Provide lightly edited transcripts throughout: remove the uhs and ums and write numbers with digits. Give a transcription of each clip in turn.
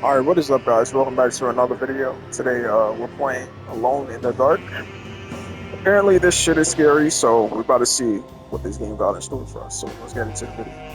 Alright, what is up guys? Welcome back to another video. Today we're playing Alone in the Dark. Apparently this shit is scary, so we're about to see what this game got in store for us. So let's get into the video.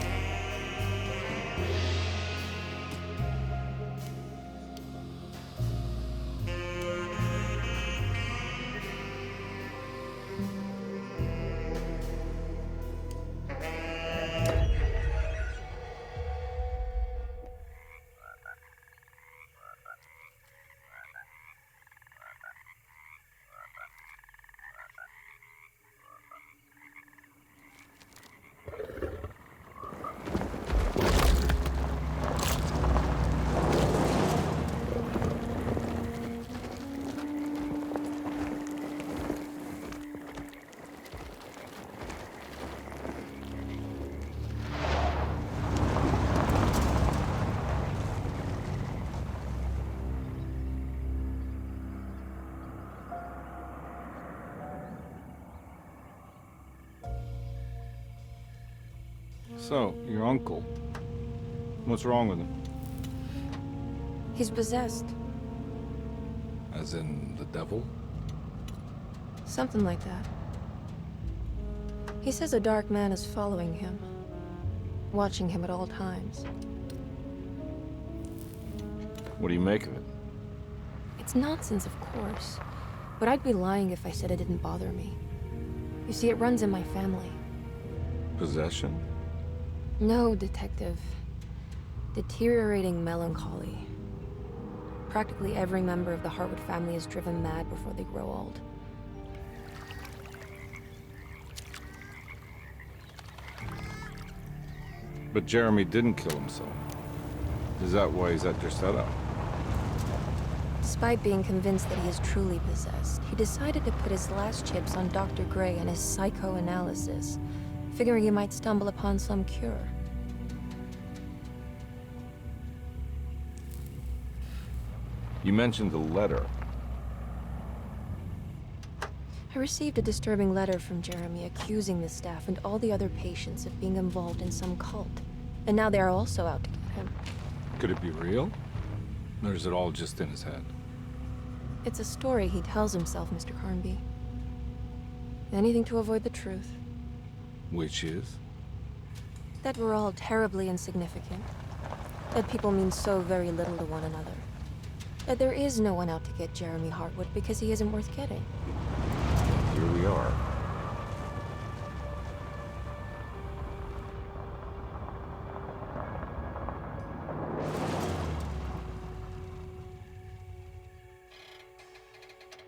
So, your uncle. What's wrong with him? He's possessed. As in the devil? Something like that. He says a dark man is following him, watching him at all times. What do you make of it? It's nonsense, of course, but I'd be lying if I said it didn't bother me. You see, it runs in my family. Possession? No, Detective. Deteriorating melancholy. Practically every member of the Hartwood family is driven mad before they grow old. But Jeremy didn't kill himself. Is that why he's at your setup? Despite being convinced that he is truly possessed, he decided to put his last chips on Dr. Gray and his psychoanalysis, figuring he might stumble upon some cure. You mentioned the letter. I received a disturbing letter from Jeremy accusing the staff and all the other patients of being involved in some cult. And now they are also out to get him. Could it be real? Or is it all just in his head? It's a story he tells himself, Mr. Carnby. Anything to avoid the truth. Which is? That we're all terribly insignificant. That people mean so very little to one another. That there is no one out to get Jeremy Hartwood because he isn't worth getting. Here we are.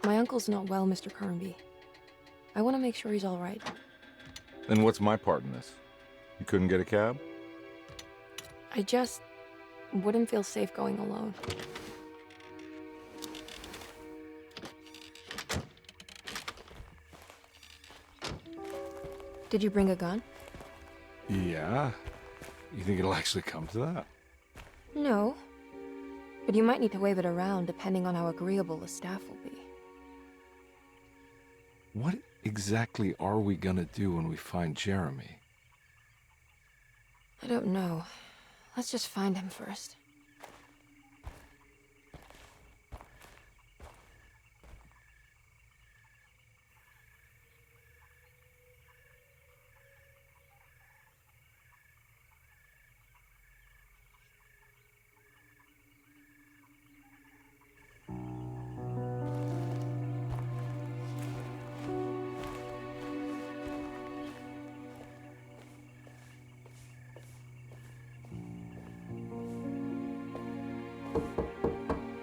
My uncle's not well, Mr. Carnby. I want to make sure he's all right. Then what's my part in this? You couldn't get a cab? I just wouldn't feel safe going alone. Did you bring a gun? Yeah. You think it'll actually come to that? No. But you might need to wave it around depending on how agreeable the staff will be. What exactly are we gonna do when we find Jeremy? I don't know. Let's just find him first.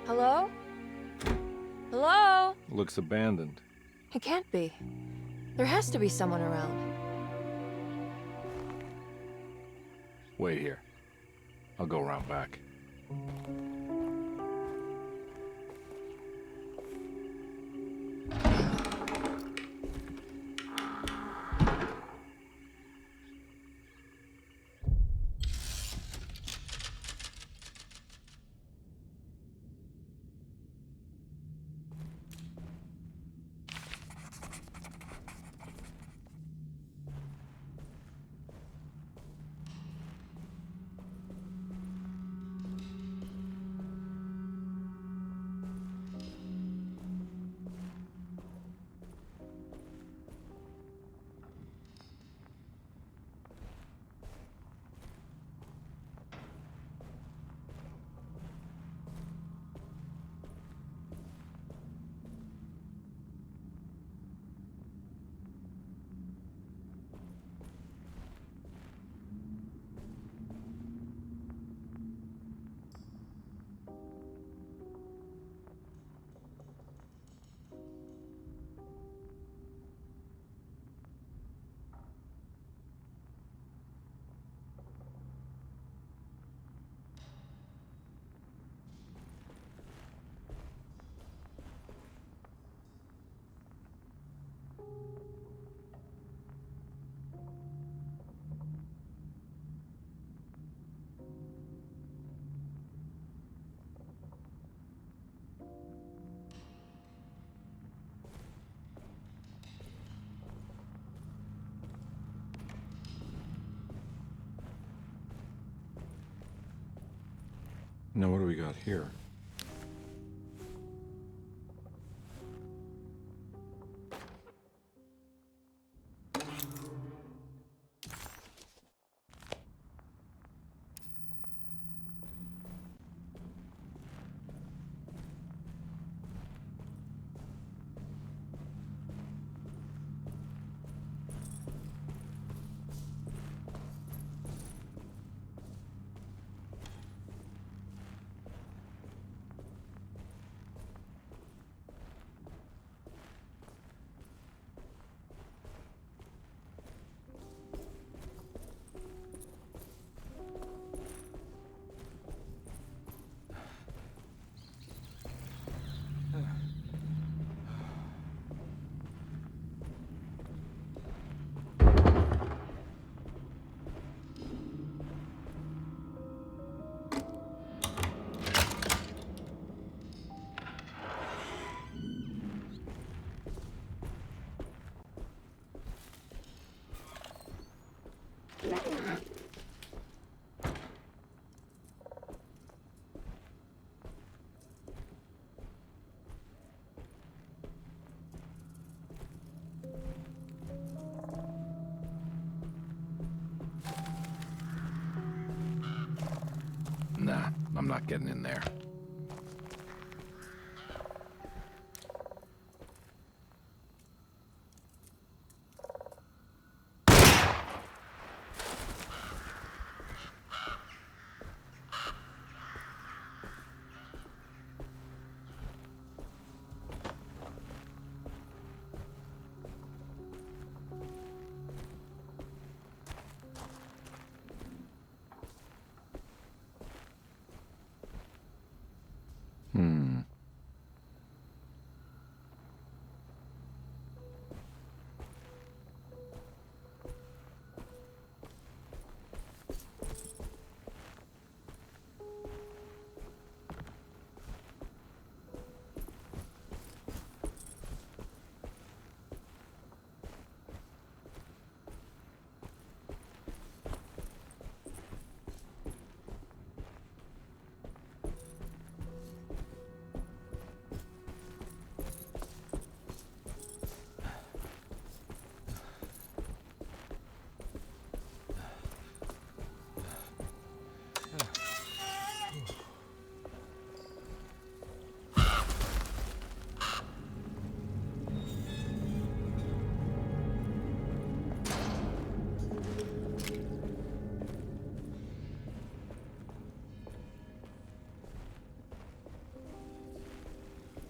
Hello? Hello? Looks abandoned. It can't be. There has to be someone around. Wait here. I'll go around back. Now what do we got here? Nah, I'm not getting in there.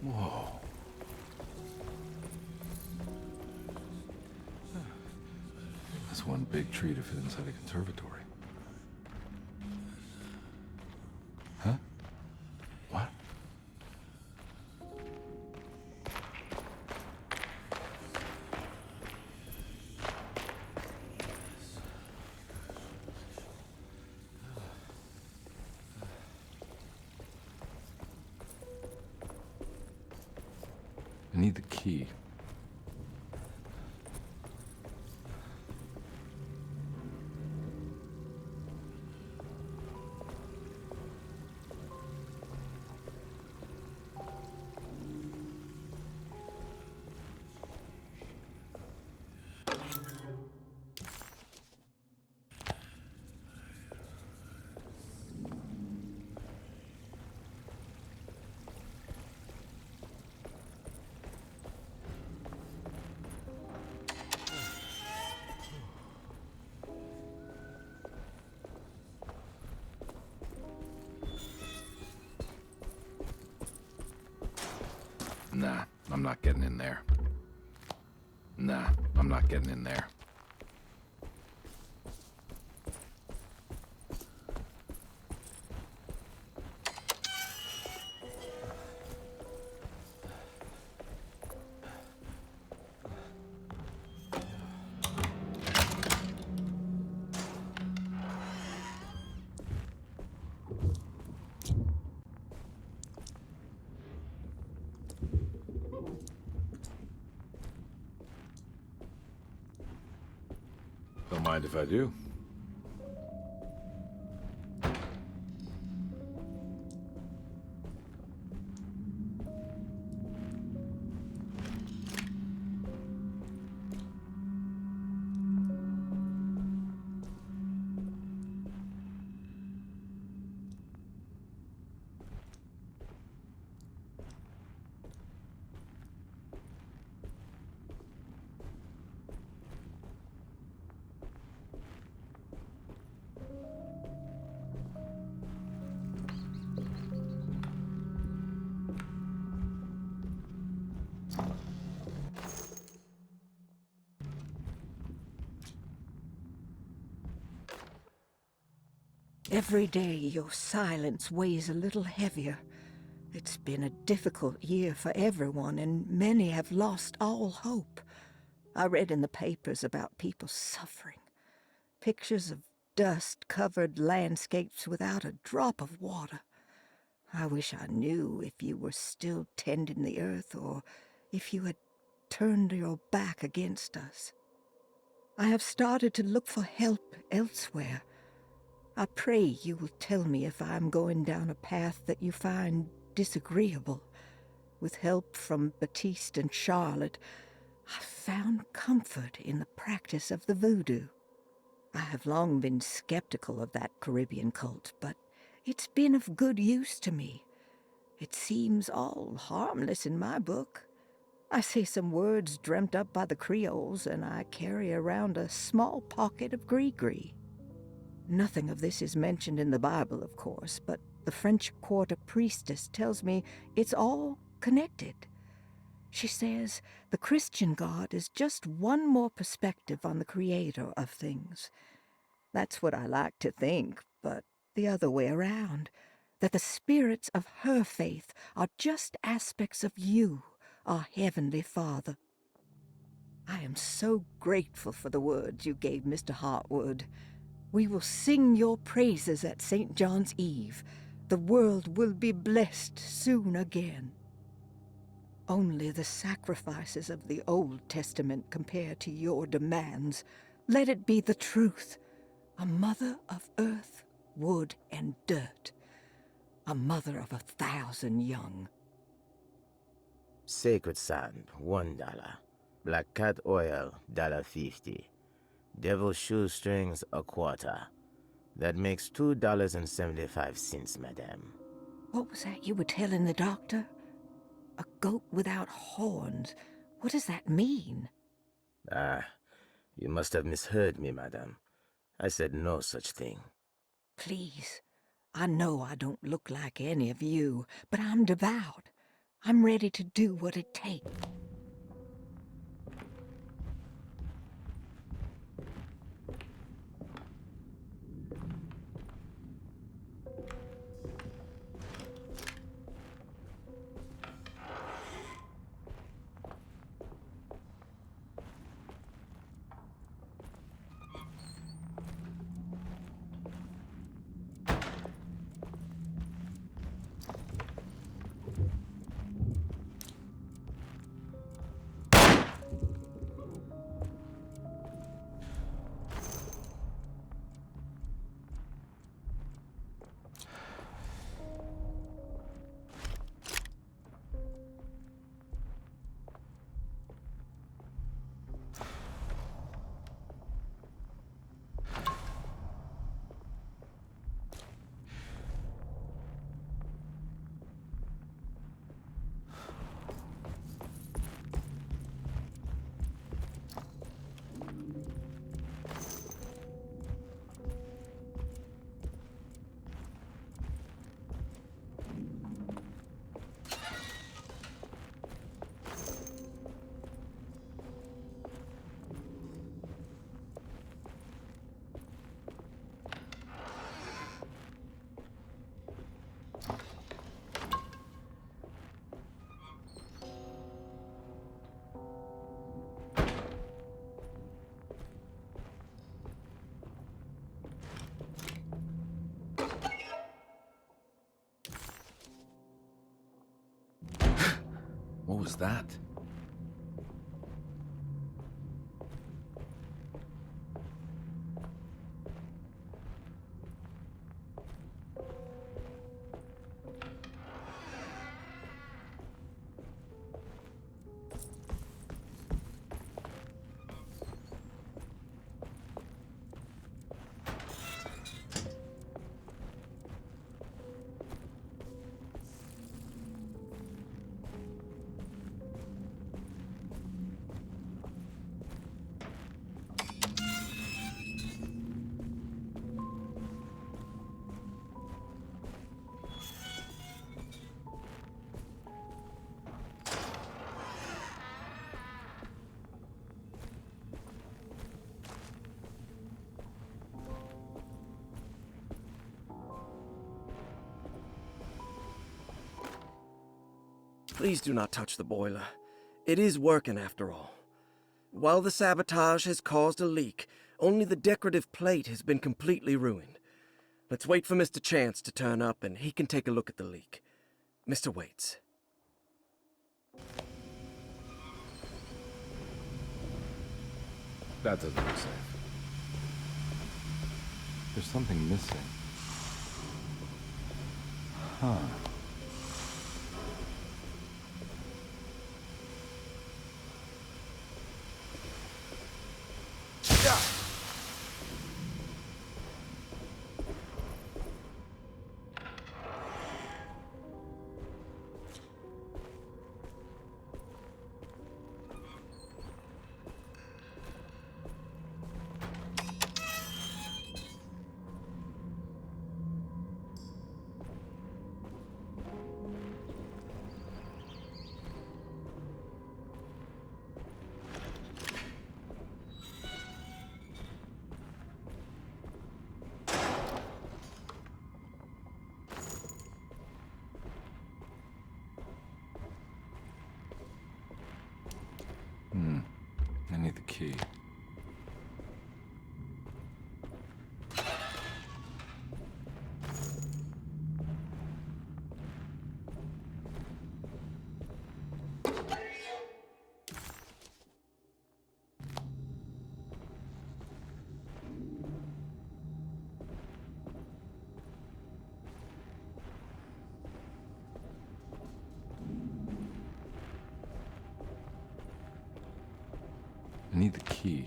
Whoa. That's one big tree to fit inside a conservatory. Huh? What? I need the key. Nah, I'm not getting in there. Nah, I'm not getting in there. Don't mind if I do. Every day your silence weighs a little heavier. It's been a difficult year for everyone, and many have lost all hope. I read in the papers about people suffering. Pictures of dust-covered landscapes without a drop of water. I wish I knew if you were still tending the earth or if you had turned your back against us. I have started to look for help elsewhere. I pray you will tell me if I am going down a path that you find disagreeable. With help from Baptiste and Charlotte, I found comfort in the practice of the voodoo. I have long been skeptical of that Caribbean cult, but it's been of good use to me. It seems all harmless in my book. I say some words dreamt up by the Creoles, and I carry around a small pocket of gris-gris. Nothing of this is mentioned in the Bible, of course, but the French Quarter priestess tells me it's all connected. She says the Christian God is just one more perspective on the creator of things. That's what I like to think, but the other way around, that the spirits of her faith are just aspects of you, our Heavenly Father. I am so grateful for the words you gave Mr. Hartwood. We will sing your praises at St. John's Eve. The world will be blessed soon again. Only the sacrifices of the Old Testament compare to your demands. Let it be the truth. A mother of earth, wood, and dirt. A mother of 1,000 young. Sacred sand, $1. Black cat oil, $1.50. Devil shoestrings, a quarter. That makes $2.75, madame. What was that you were telling the doctor? A goat without horns. What does that mean? Ah, you must have misheard me, madame. I said no such thing. Please, I know I don't look like any of you, but I'm devout. I'm ready to do what it takes. What was that? Please do not touch the boiler. It is working after all. While the sabotage has caused a leak, only the decorative plate has been completely ruined. Let's wait for Mr. Chance to turn up and he can take a look at the leak. Mr. Waits. That doesn't look safe. There's something missing. Huh. I need the key. I need the key.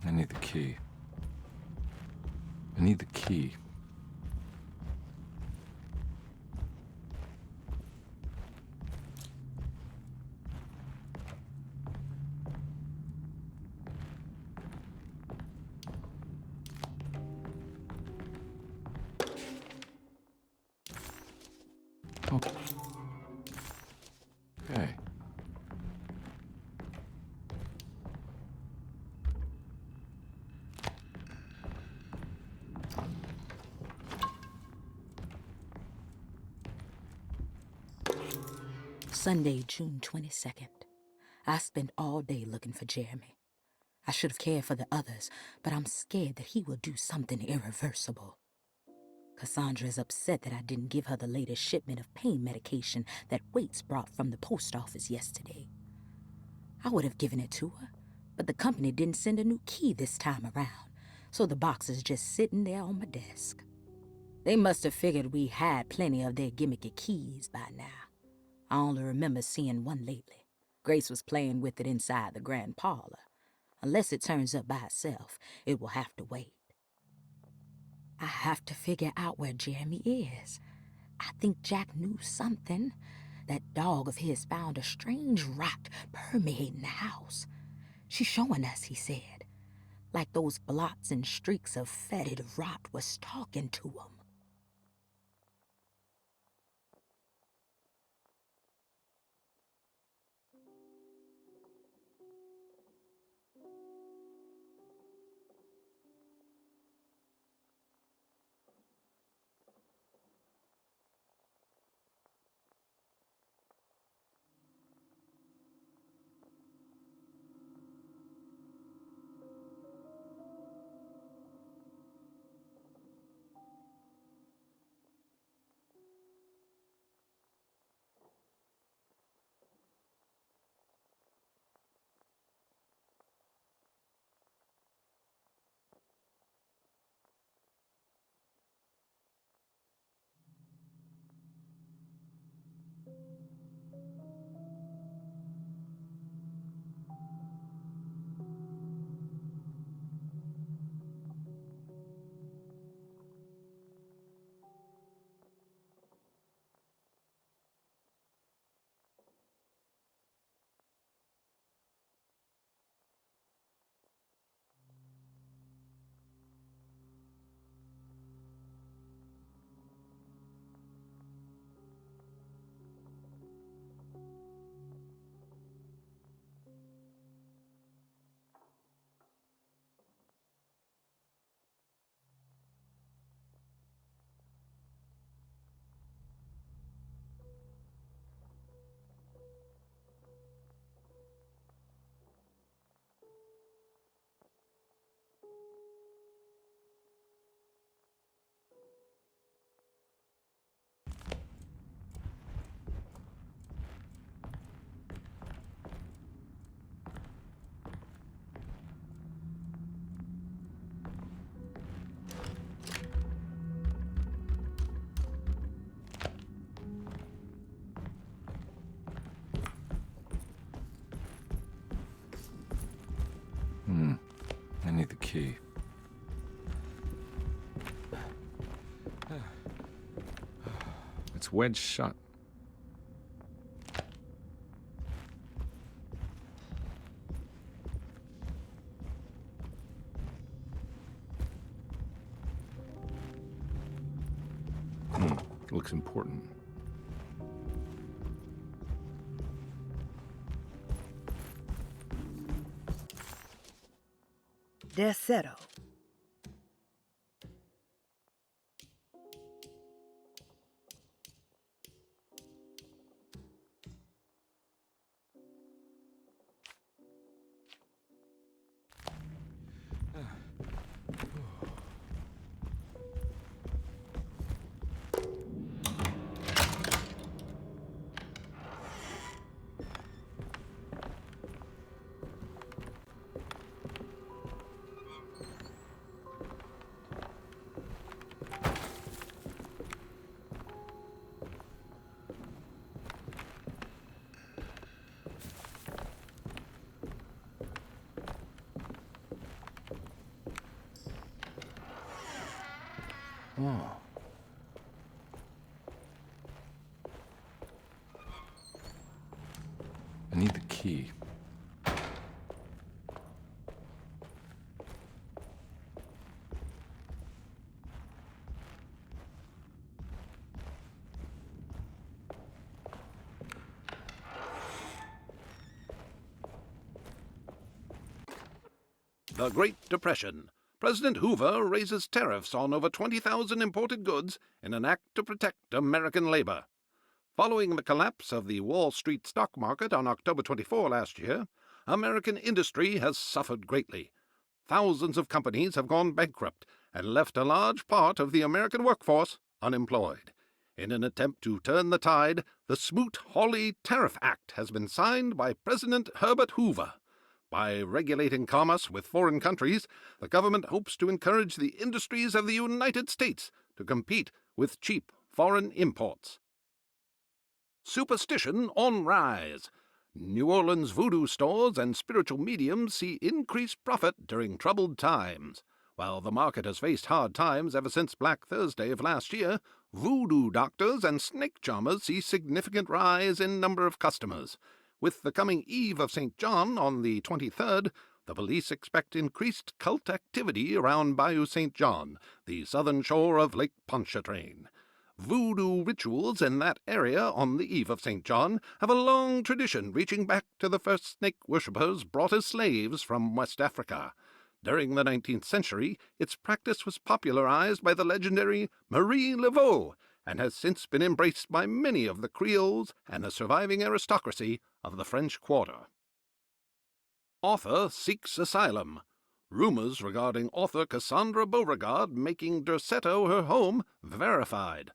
I need the key. I need the key. Oh. Okay. Sunday, June 22nd. I spent all day looking for Jeremy. I should have cared for the others, but I'm scared that he will do something irreversible. Cassandra is upset that I didn't give her the latest shipment of pain medication that Waits brought from the post office yesterday. I would have given it to her, but the company didn't send a new key this time around, so the box is just sitting there on my desk. They must have figured we had plenty of their gimmicky keys by now. I only remember seeing one lately. Grace was playing with it inside the grand parlor. Unless it turns up by itself, it will have to wait. I have to figure out where Jeremy is. I think Jack knew something. That dog of his found a strange rot permeating the house. She's showing us, he said. Like those blots and streaks of fetid rot was talking to him. I need the key. It's wedged shut. Looks important. Desetto. Oh. I need the key. The Great Depression. President Hoover raises tariffs on over 20,000 imported goods in an act to protect American labor. Following the collapse of the Wall Street stock market on October 24 last year, American industry has suffered greatly. Thousands of companies have gone bankrupt and left a large part of the American workforce unemployed. In an attempt to turn the tide, the Smoot-Hawley Tariff Act has been signed by President Herbert Hoover. By regulating commerce with foreign countries, the government hopes to encourage the industries of the United States to compete with cheap foreign imports. Superstition on rise. New Orleans voodoo stores and spiritual mediums see increased profit during troubled times. While the market has faced hard times ever since Black Thursday of last year, voodoo doctors and snake charmers see significant rise in number of customers. With the coming Eve of St. John on the 23rd, the police expect increased cult activity around Bayou St. John, the southern shore of Lake Pontchartrain. Voodoo rituals in that area on the Eve of St. John have a long tradition reaching back to the first snake worshippers brought as slaves from West Africa. During the 19th century, its practice was popularized by the legendary Marie Laveau, and has since been embraced by many of the Creoles and the surviving aristocracy of the French Quarter. Author seeks asylum. Rumors regarding author Cassandra Beauregard making Derceto her home verified.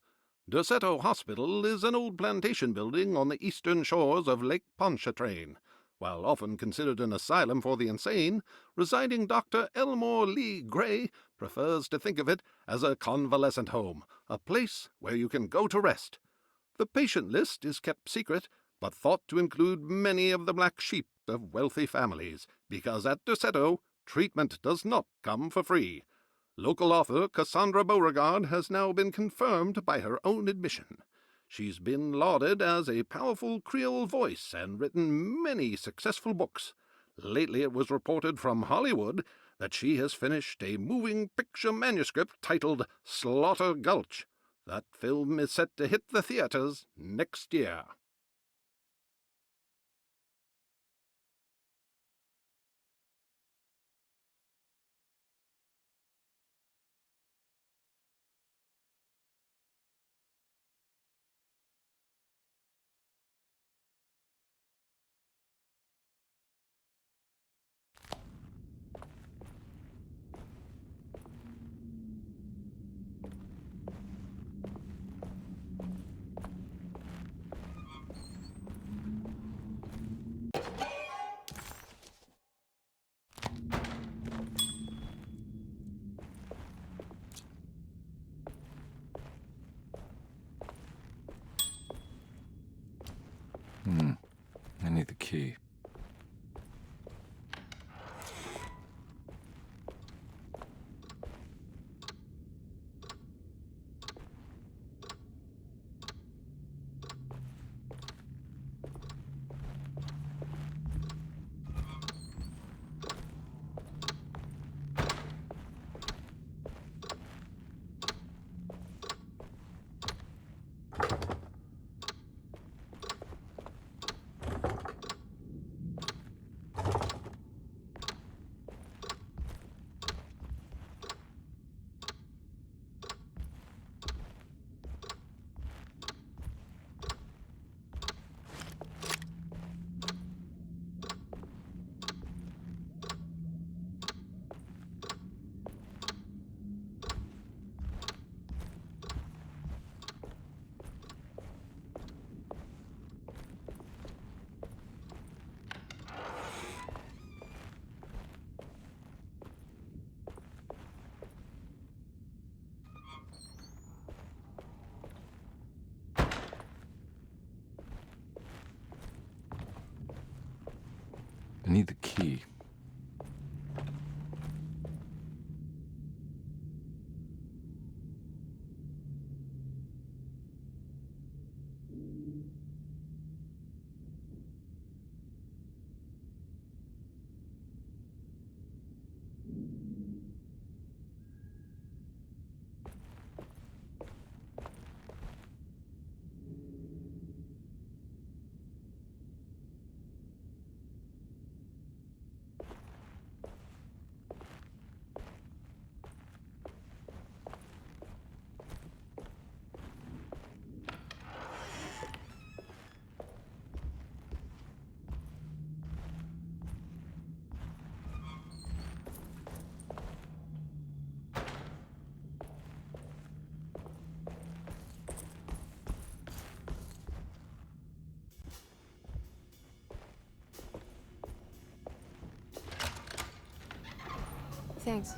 Derceto Hospital is an old plantation building on the eastern shores of Lake Pontchartrain. While often considered an asylum for the insane, residing Dr. Elmore Lee Gray prefers to think of it as a convalescent home, a place where you can go to rest. The patient list is kept secret, but thought to include many of the black sheep of wealthy families, because at Derceto, treatment does not come for free. Local author Cassandra Beauregard has now been confirmed by her own admission. She's been lauded as a powerful Creole voice and written many successful books. Lately it was reported from Hollywood that she has finished a moving picture manuscript titled Slaughter Gulch. That film is set to hit the theaters next year. I need the key. I need the key. Thanks.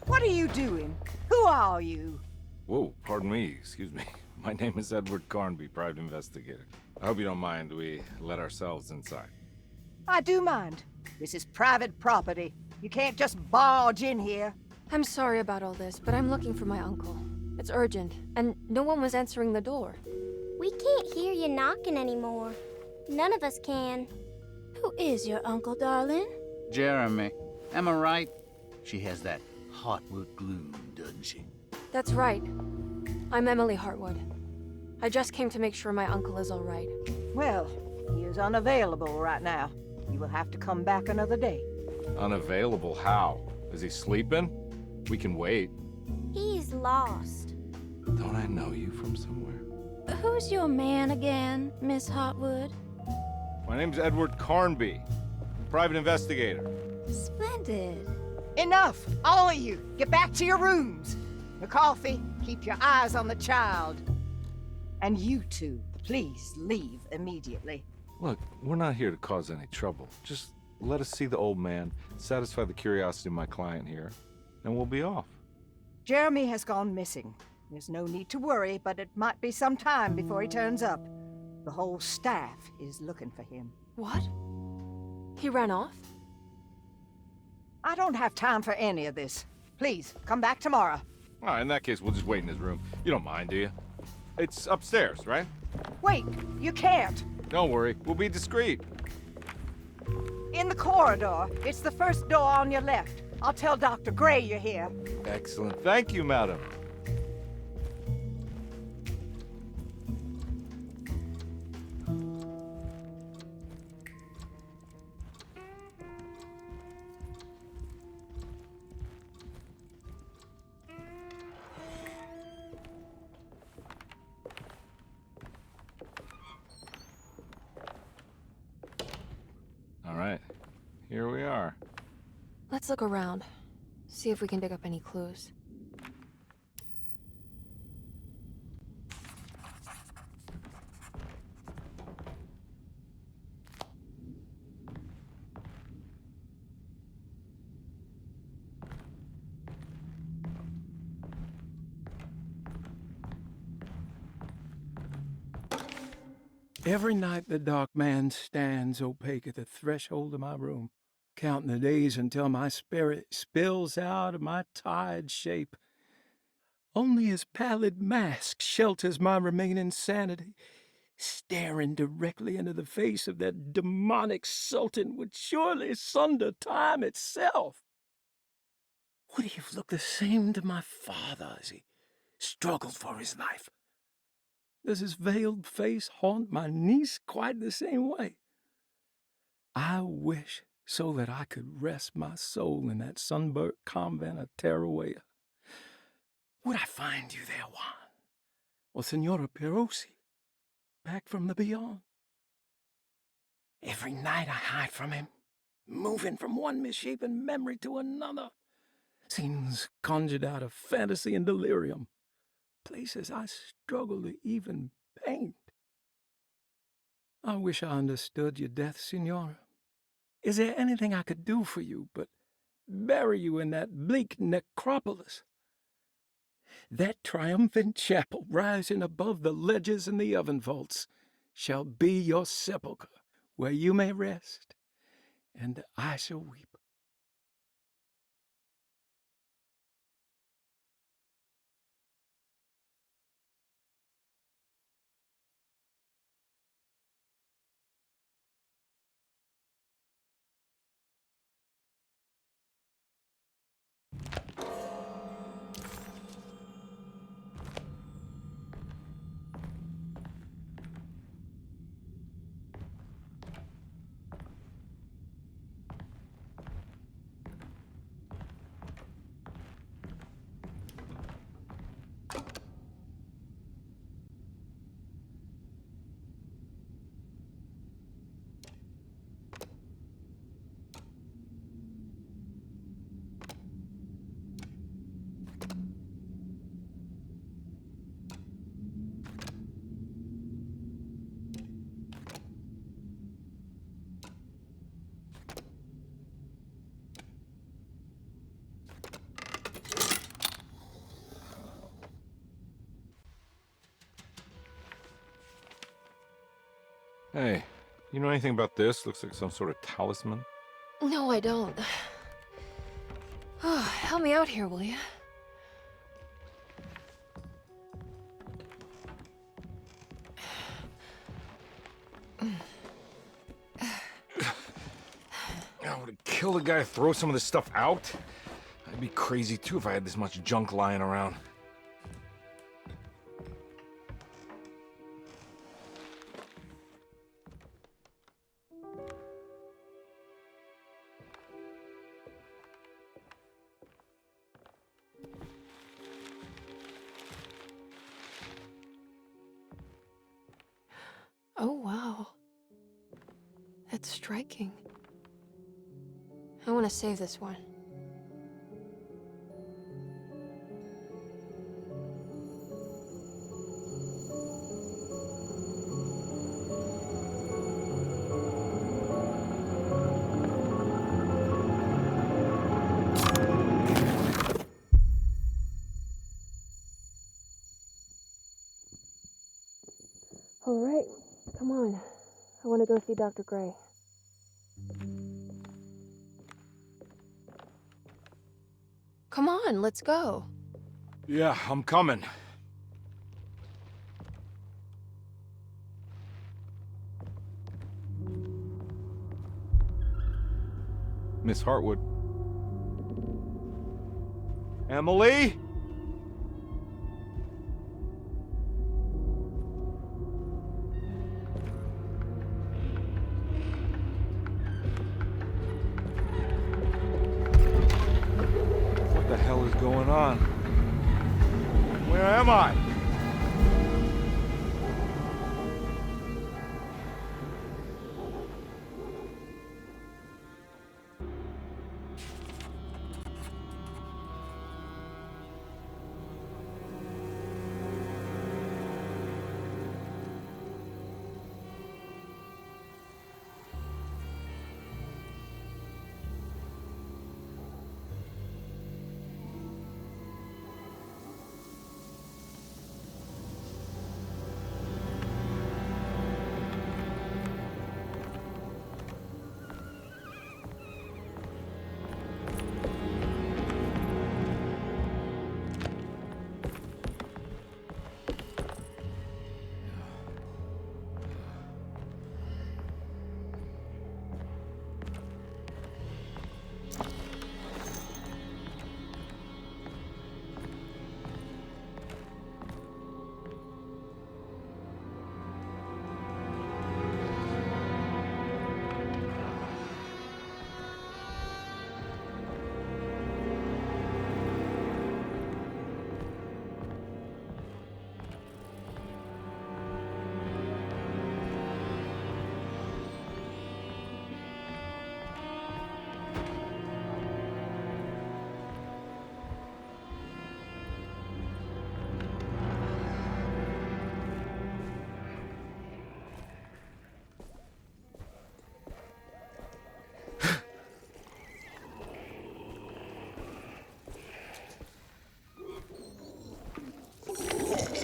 What are you doing? Who are you? Whoa, pardon me, excuse me. My name is Edward Carnby, private investigator. I hope you don't mind we let ourselves inside. I do mind. This is private property. You can't just barge in here. I'm sorry about all this, but I'm looking for my uncle. It's urgent, and no one was answering the door. We can't hear you knocking anymore. None of us can. Who is your uncle, darling? Jeremy. Am I right? She has that Hartwood gloom, doesn't she? That's right. I'm Emily Hartwood. I just came to make sure my uncle is all right. Well, he is unavailable right now. You will have to come back another day. Unavailable? How? Is he sleeping? We can wait. He's lost. Don't I know you from somewhere? Who's your man again, Miss Hartwood? My name's Edward Carnby, private investigator. Splendid. Enough! All of you! Get back to your rooms! McCarthy, keep your eyes on the child. And you two, please leave immediately. Look, we're not here to cause any trouble. Just let us see the old man, satisfy the curiosity of my client here, and we'll be off. Jeremy has gone missing. There's no need to worry, but it might be some time before he turns up. The whole staff is looking for him. What? He ran off? I don't have time for any of this. Please, come back tomorrow. All right, in that case, we'll just wait in his room. You don't mind, do you? It's upstairs, right? Wait, you can't. Don't worry, we'll be discreet. In the corridor. It's the first door on your left. I'll tell Dr. Gray you're here. Excellent. Thank you, madam. All right, here we are. Let's look around. See if we can dig up any clues. Every night the dark man stands opaque at the threshold of my room, counting the days until my spirit spills out of my tired shape. Only his pallid mask shelters my remaining sanity. Staring directly into the face of that demonic sultan would surely sunder time itself. Would he have looked the same to my father as he struggled for his life? Does his veiled face haunt my niece quite the same way? I wish so that I could rest my soul in that sunburnt convent of Teruel. Would I find you there, Juan? Or Senora Perosi, back from the beyond? Every night I hide from him, moving from one misshapen memory to another. Scenes conjured out of fantasy and delirium. Places I struggle to even paint. I wish I understood your death, Senora. Is there anything I could do for you but bury you in that bleak necropolis? That triumphant chapel rising above the ledges and the oven vaults shall be your sepulchre, where you may rest, and I shall weep. Hey, you know anything about this? Looks like some sort of talisman. No, I don't. Oh, help me out here, will you? I would kill the guy to throw some of this stuff out. I'd be crazy too if I had this much junk lying around. Oh, wow. That's striking. I want to save this one. All right, Come on. I want to go see Dr. Gray. Come on, let's go. Yeah, I'm coming. Miss Hartwood. Emily? What the hell is going on? Where am I?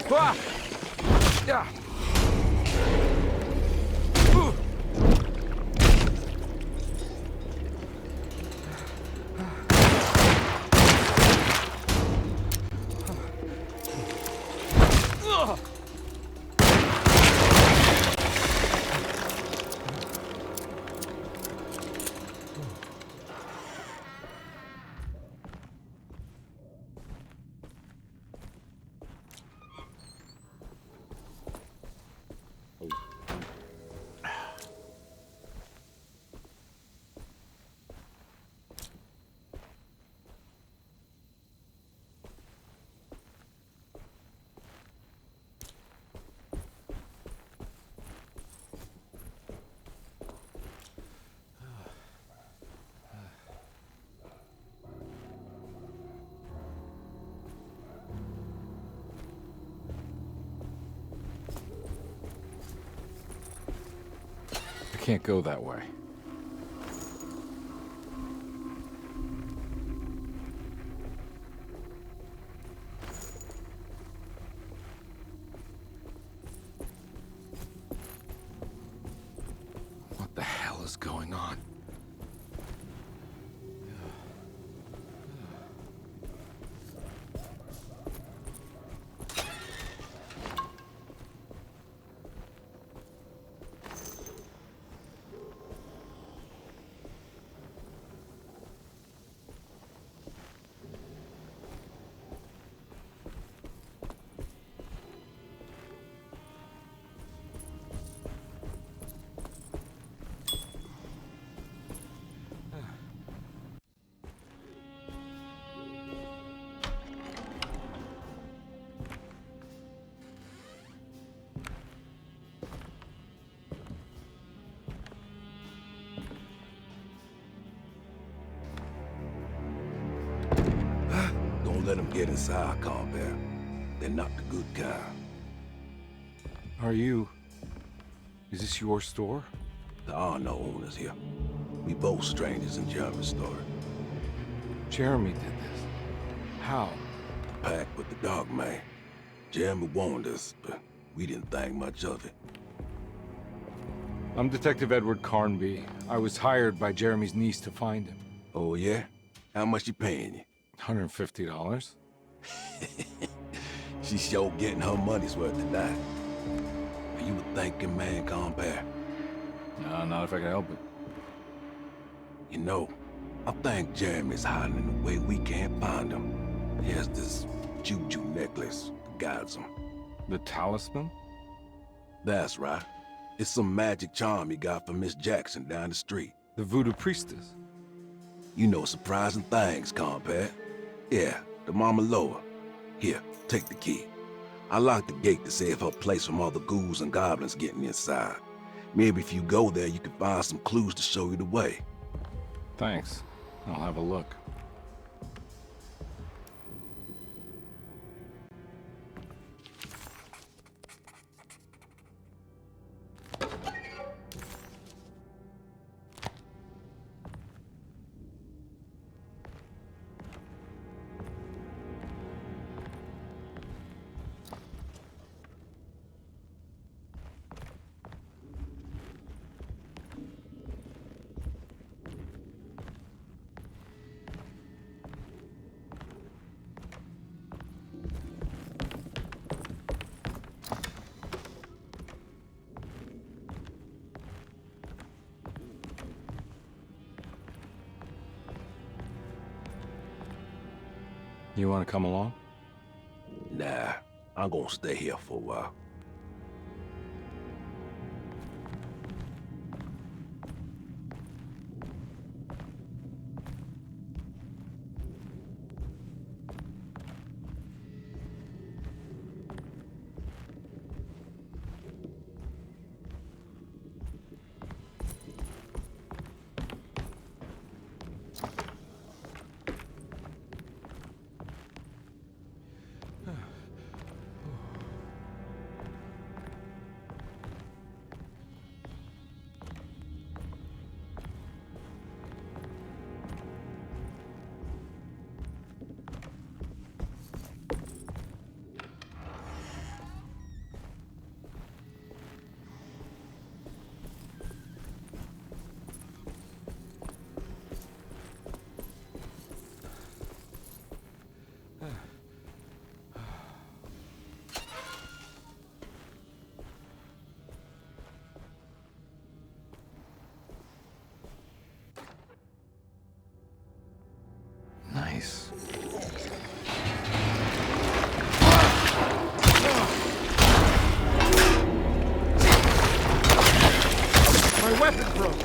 Ah! Yeah. I can't go that way. What the hell is going on? Don't let them get inside, Compare. They're not the good kind. Are you... Is this your store? There are no owners here. We both strangers in Jeremy's store. Jeremy did this. How? The pact with the Dark Man. Jeremy warned us, but we didn't think much of it. I'm Detective Edward Carnby. I was hired by Jeremy's niece to find him. Oh, yeah? How much she paying you? $150. She's sure getting her money's worth tonight. Are you a thinking man, compare? No, not if I can help it. You know, I think Jeremy's hiding in a way we can't find him. He has this juju necklace that guides him. The talisman? That's right. It's some magic charm he got from Miss Jackson down the street. The voodoo priestess? You know surprising things, compare. Yeah, the Mama Loa. Here, take the key. I locked the gate to save her place from all the ghouls and goblins getting inside. Maybe if you go there, you can find some clues to show you the way. Thanks. I'll have a look. You want to come along? Nah, I'm gonna stay here for a while. Nice. My weapon broke.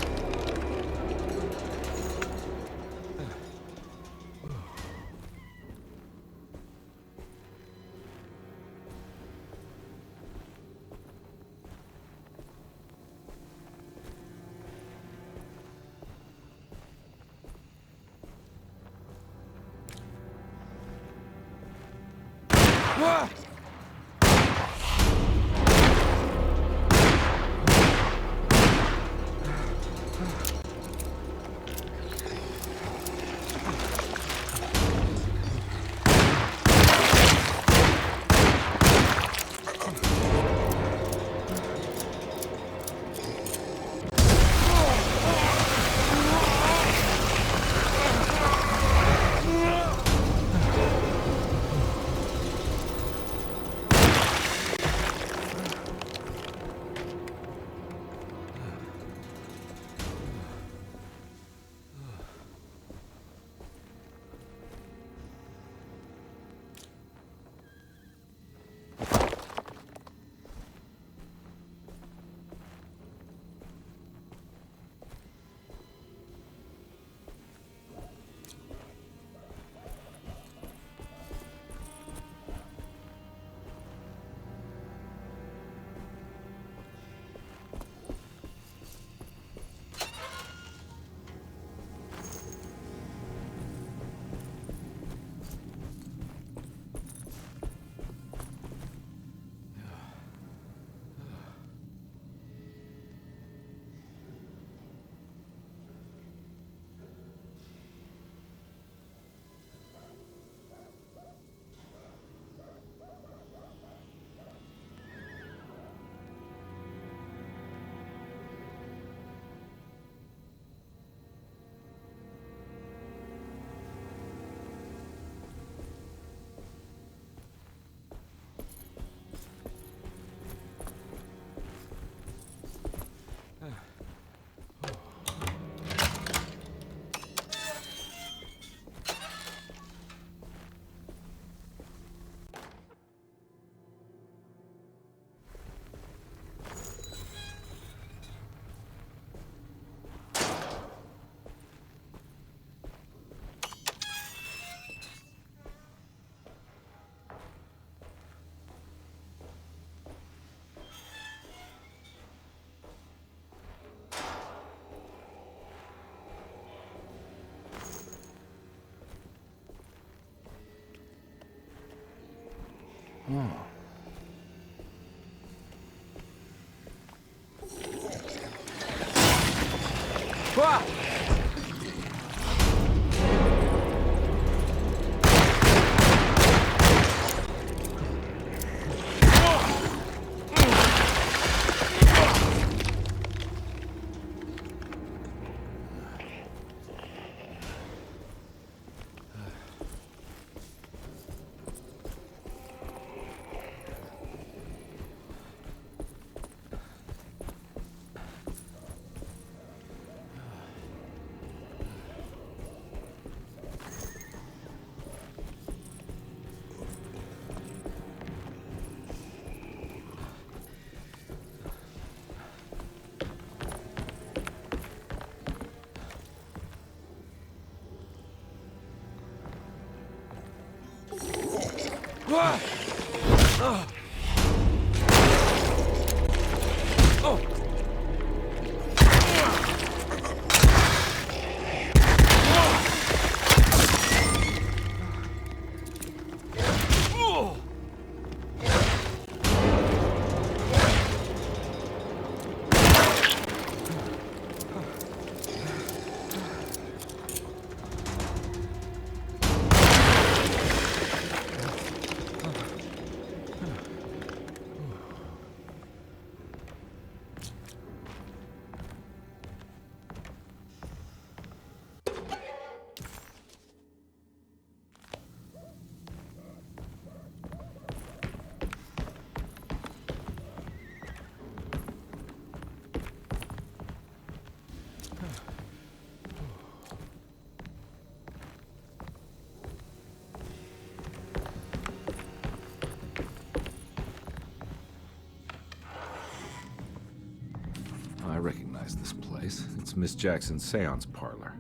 I recognize this place. It's Miss Jackson's seance parlor.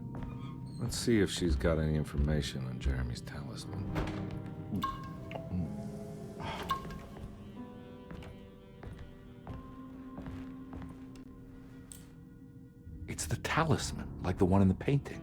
Let's see if she's got any information on Jeremy's talisman. It's the talisman, like the one in the painting.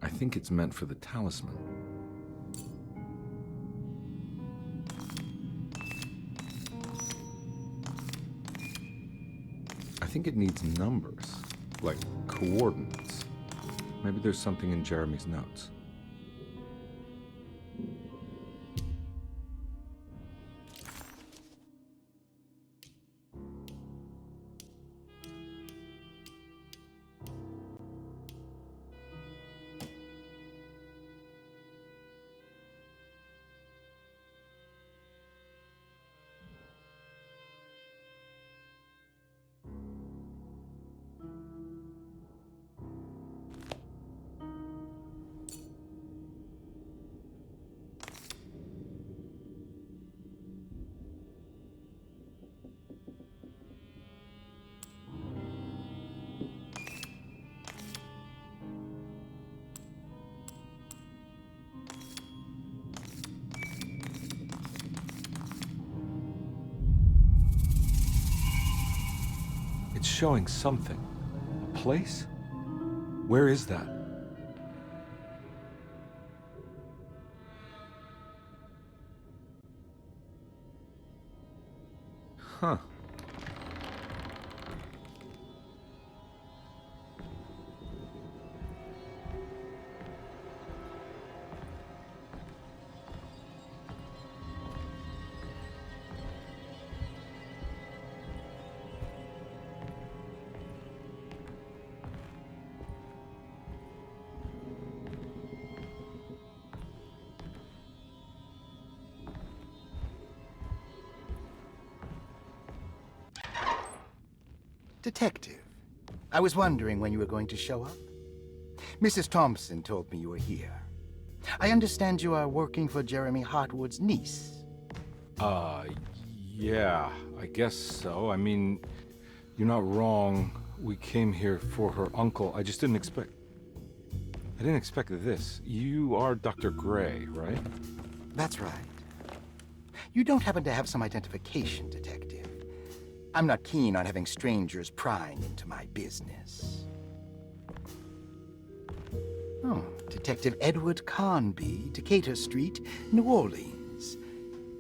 I think it's meant for the talisman. I think it needs numbers, like coordinates. Maybe there's something in Jeremy's notes. It's showing something. A place? Where is that? Huh. Detective, I was wondering when you were going to show up. Mrs. Thompson told me you were here. I understand you are working for Jeremy Hartwood's niece. Yeah, I guess so. I mean, you're not wrong. We came here for her uncle. I just didn't expect... I didn't expect this. You are Dr. Gray, right? That's right. You don't happen to have some identification, Detective. I'm not keen on having strangers prying into my business. Oh, Detective Edward Carnby, Decatur Street, New Orleans.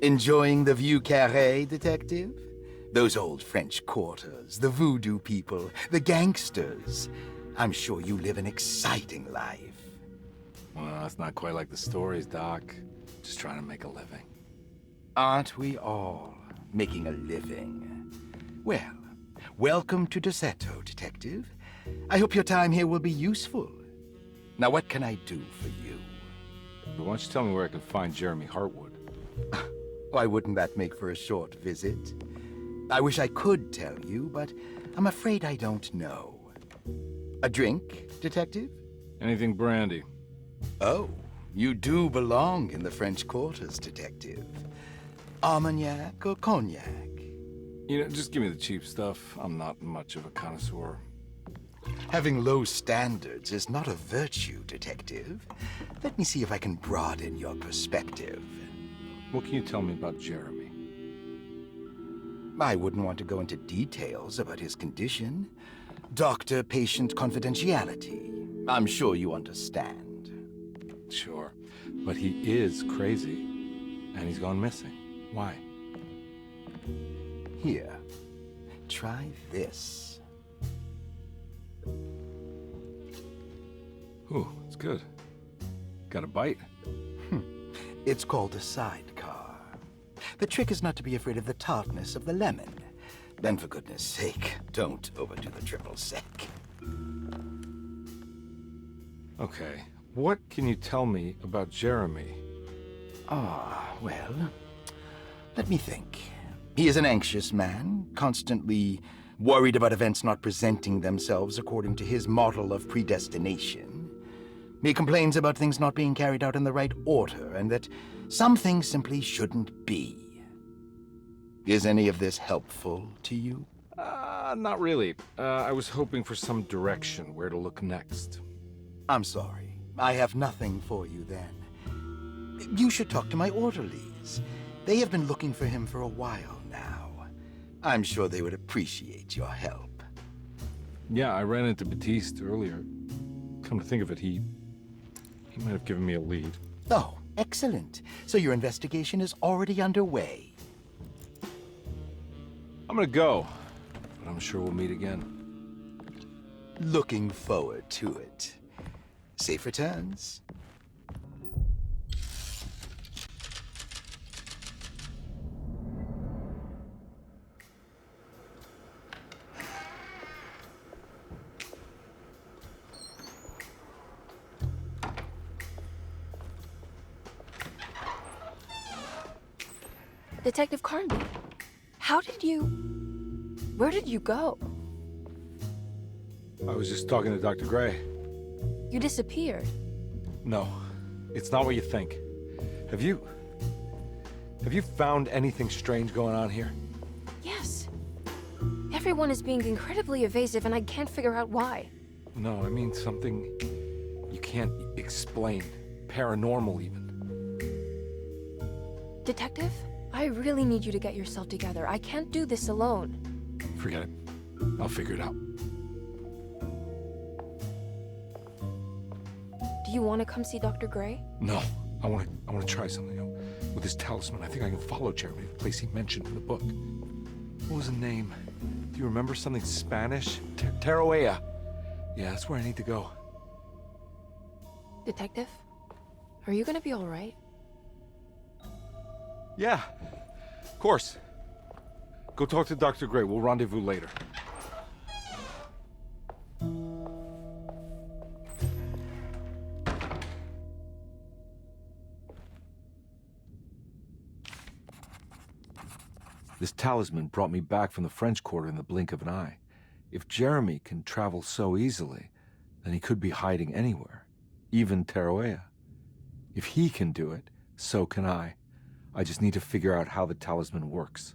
Enjoying the Vieux Carré, Detective? Those old French quarters, the voodoo people, the gangsters. I'm sure you live an exciting life. Well, it's not quite like the stories, Doc. Just trying to make a living. Aren't we all making a living? Well, welcome to Deseto, Detective. I hope your time here will be useful. Now, what can I do for you? Why don't you tell me where I can find Jeremy Hartwood? Why wouldn't that make for a short visit? I wish I could tell you, but I'm afraid I don't know. A drink, Detective? Anything brandy. Oh, you do belong in the French quarters, Detective. Armagnac or cognac? You know, just give me the cheap stuff. I'm not much of a connoisseur. Having low standards is not a virtue, Detective. Let me see if I can broaden your perspective. What can you tell me about Jeremy? I wouldn't want to go into details about his condition. Doctor-patient confidentiality. I'm sure you understand. Sure, but he is crazy, and he's gone missing. Why? Here, try this. Ooh, it's good. Got a bite? It's called a sidecar. The trick is not to be afraid of the tartness of the lemon. Then, for goodness sake, don't overdo the triple sec. Okay, what can you tell me about Jeremy? Well, let me think. He is an anxious man, constantly worried about events not presenting themselves according to his model of predestination. He complains about things not being carried out in the right order, and that some things simply shouldn't be. Is any of this helpful to you? Not really. I was hoping for some direction where to look next. I'm sorry. I have nothing for you then. You should talk to my orderlies. They have been looking for him for a while now. I'm sure they would appreciate your help. Yeah, I ran into Batiste earlier. Come to think of it, he might have given me a lead. Oh, excellent. So your investigation is already underway. I'm gonna go, but I'm sure we'll meet again. Looking forward to it. Safe returns. Detective Carnby, where did you go? I was just talking to Dr. Gray. You disappeared. No, it's not what you think. Have you found anything strange going on here? Yes. Everyone is being incredibly evasive and I can't figure out why. No, I mean something you can't explain. Paranormal, even. Detective, I really need you to get yourself together. I can't do this alone. Forget it. I'll figure it out. Do you want to come see Dr. Gray? No, I want to try something. With this talisman, I think I can follow Jeremy to the place he mentioned in the book. What was the name? Do you remember something Spanish? Taroea. Yeah, that's where I need to go. Detective, are you gonna be all right? Yeah, of course. Go talk to Dr. Gray. We'll rendezvous later. This talisman brought me back from the French Quarter in the blink of an eye. If Jeremy can travel so easily, then he could be hiding anywhere, even Tarawea. If he can do it, so can I. I just need to figure out how the talisman works.